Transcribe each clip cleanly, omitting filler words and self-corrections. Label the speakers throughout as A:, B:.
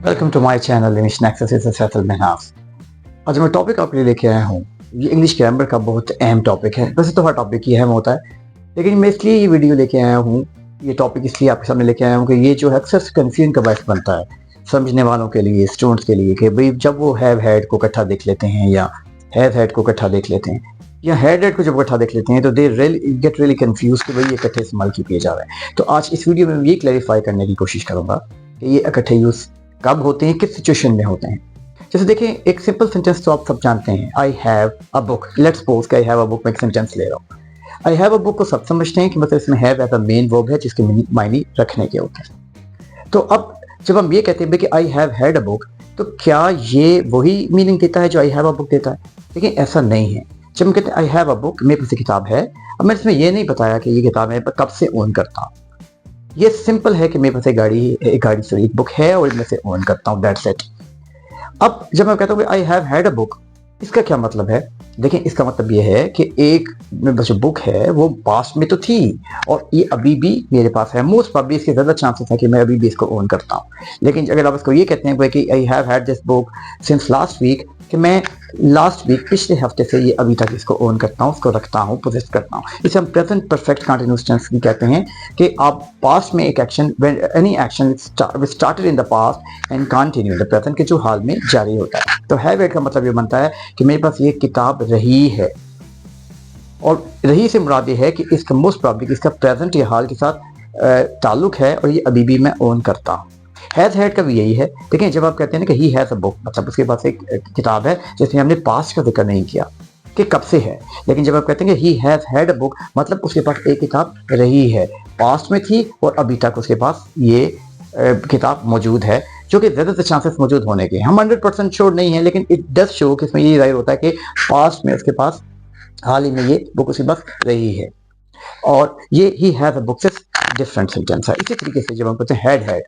A: Welcome to my channel English Nexus is Saiful Mahnaz. आज मैं topic आपके लिए लेके आया हूँ। ये इंग्लिश ग्रामर का बहुत अहम टॉपिक है। वैसे तो हर टॉपिक ही अहम होता है, लेकिन मैं इसलिए ये वीडियो लेके आया हूँ। ये टॉपिक इसलिए आपके सामने लेके आया हूँ कि ये जो अक्सर कंफ्यूजन का बायस बनता है समझने वालों के लिए, स्टूडेंट्स के लिए, कि भाई जब वो हैव हैड को इकट्ठा देख लेते हैं या हैव हैड को इकट्ठा देख लेते हैं या हैड हैड को जब इकट्ठा देख लेते हैं तो दे गेट रियली कंफ्यूज कि भाई ये इकट्ठे इस्तेमाल क्यों किए जा रहे हैं। तो आज इस वीडियो में मैं ये क्लैरिफाई करने की कोशिश करूंगा कि ये इकट्ठे यूज कब होते हैं, किस सिचुएशन में होते हैं। जैसे देखें, एक सिंपल सेंटेंस तो आप सब जानते हैं, I have a book. Let's suppose कि आई हैव अ बुक, मैं एक सेंटेंस ले रहा हूँ। आई हैव अ बुक को सब समझते हैं कि मतलब इसमें have as a main verb है जिसके मायने रखने के होते हैं। तो अब जब हम ये कहते हैं कि I have had a book, तो क्या ये वही मीनिंग देता है जो आई हैव अ बुक देता है? लेकिन ऐसा नहीं है। जब हम कहते हैं आई हैव अ बुक, मेरे पास किताब है, अब मैं इसमें ये नहीं बताया कि ये किताब मैं कब से ओन करता हूँ। ये सिंपल है कि मेरे पास एक बुक है और मैं इसे ओन करता हूँ, दैट्स इट। अब जब मैं कहता हूँ आई हैव हैड अ बुक, इसका क्या मतलब है? देखिए, इसका मतलब ये है कि एक मेरे पास जो बुक है वो पास्ट में तो थी और ये अभी भी मेरे पास है। मोस्ट प्रॉब्ली इसके ज़्यादा चांसेस है कि मैं अभी भी इसको ओन करता हूँ। लेकिन अगर आप इसको ये कहते हैं कि I have had this book since last week, कि मैं लास्ट वीक, पिछले हफ्ते से ये अभी तक इसको ओन करता हूँ, उसको रखता हूँ, पोजेस करता हूँ, इसे हम प्रेजेंट परफेक्ट कंटिन्यूअस टेंस भी कहते हैं। कि आप पास्ट में एक action, any action started in the past and continue in the present, के जो हाल में जारी होता है। तो हैव हैड का मतलब ये बनता है कि मेरे पास ये किताब रही है, और रही से मुराद ये है कि इसका मोस्ट प्रॉब्ली इसका प्रेजेंट या हाल के साथ ताल्लुक है और ये अभी भी मैं ओन करता हूँ। हैज हैड का भी यही है। देखिए, जब आप कहते हैं ना कि ही हैज अ बुक, मतलब उसके पास एक किताब है जिसमें हमने पास्ट का जिक्र नहीं किया कि कब से है। लेकिन जब आप कहते हैं कि he has had a book, मतलब उसके पास एक किताब रही है, पास्ट में थी और अभी तक उसके पास ये किताब मौजूद है, जो कि ज़्यादातर चांसेस मौजूद होने के। हम 100% श्योर नहीं है, लेकिन इट डज शो कि इसमें ये जाहिर होता है कि पास्ट में उसके पास हाल ही में ये बुक उसके पास रही है। और ये ही हैज अ बुक से डिफरेंट सेंटेंस है। इसी तरीके से जब हम कहते हैं हैड हैड,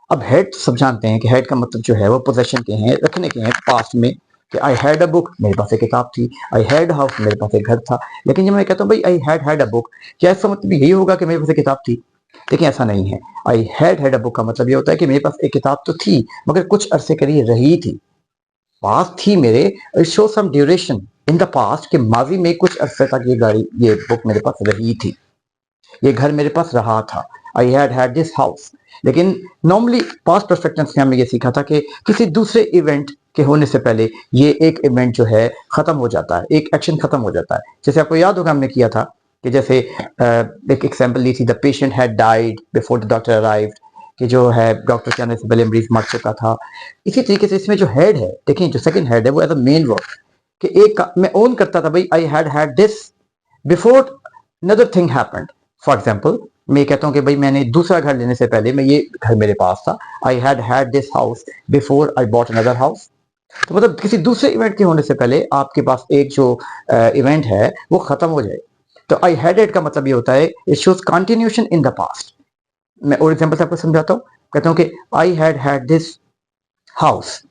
A: अब हेड सब जानते हैं कि हेड का मतलब जो है वो पोजेशन के हैं, रखने के हैं पास्ट में। कि आई हैड अ बुक, मेरे पास एक किताब थी। आई हैड हाउस, मेरे पास एक घर था। लेकिन जब मैं कहता हूँ भाई आई हैड अ बुक, क्या इसका मतलब यही होगा कि मेरे पास एक किताब थी? देखिए, ऐसा नहीं है। आई हैड अ बुक का मतलब ये होता है कि मेरे पास एक किताब तो थी, मगर कुछ अरसे के लिए रही थी, पास थी मेरे। It show some duration in the past, कि माजी में कुछ अरसे तक ये बुक मेरे पास रही थी, ये घर मेरे पास रहा था। I had had this house. लेकिन नॉर्मली पास्ट परफेक्ट टेंस में हमने ये सीखा था कि किसी दूसरे इवेंट के होने से पहले ये एक इवेंट जो है खत्म हो जाता है, एक एक्शन खत्म हो जाता है। जैसे आपको याद होगा हमने किया था कि जैसे एक एग्जांपल ली थी, the patient had died before the doctor arrived, कि जो है डॉक्टर के आने से पहले मरीज मर चुका था। इसी तरीके से इसमें जो हेड है, देखिए जो सेकंड हेड है वो एज अ मेन वर्ब, कि एक मैं ओन करता था, भाई I had had this before another thing happened. For example, मैं कहता हूँ कि भाई मैंने दूसरा घर लेने से पहले मैं ये घर मेरे पास था। I had had this house before I bought another house. तो मतलब किसी दूसरे इवेंट के होने से पहले आपके पास एक जो इवेंट है वो खत्म हो जाए। तो आई हैड इट का मतलब ये होता है, it shows continuation in the past. मैं और एग्जांपल से आपको समझाता हूँ। कहता हूँ कि I had had this house,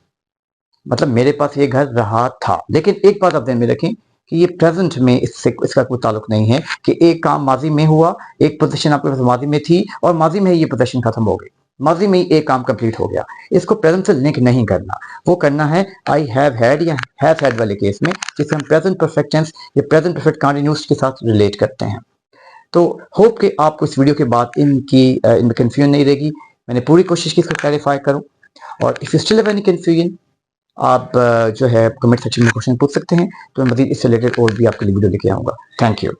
A: मतलब मेरे पास ये घर रहा था। लेकिन एक बात आप ध्यान में रखें कि ये प्रेजेंट में इससे इसका कोई ताल्लुक नहीं है कि एक काम माजी में हुआ, एक पोजीशन आपके पास माजी में थी और माजी में ही ये पोजीशन खत्म हो गई, माजी में ही एक काम कंप्लीट हो गया। इसको प्रेजेंट से लिंक नहीं करना, वो करना है आई हैव हैड या हैव हैड वाले केस में, जिसे हम प्रेजेंट परफेक्ट टेंस या प्रेजेंट परफेक्ट कंटीन्यूअस के साथ रिलेट करते हैं। तो होप कि आपको इस वीडियो के बाद इनमें कंफ्यूजन नहीं रहेगी। मैंने पूरी कोशिश की इसको क्लैरिफाई करूं। और if you still have any confusion, आप जो है कमेंट सेक्शन में क्वेश्चन पूछ सकते हैं, तो मैं मजीद इससे रिलेटेड और भी आपके लिए वीडियो लेके आऊँगा। Thank you.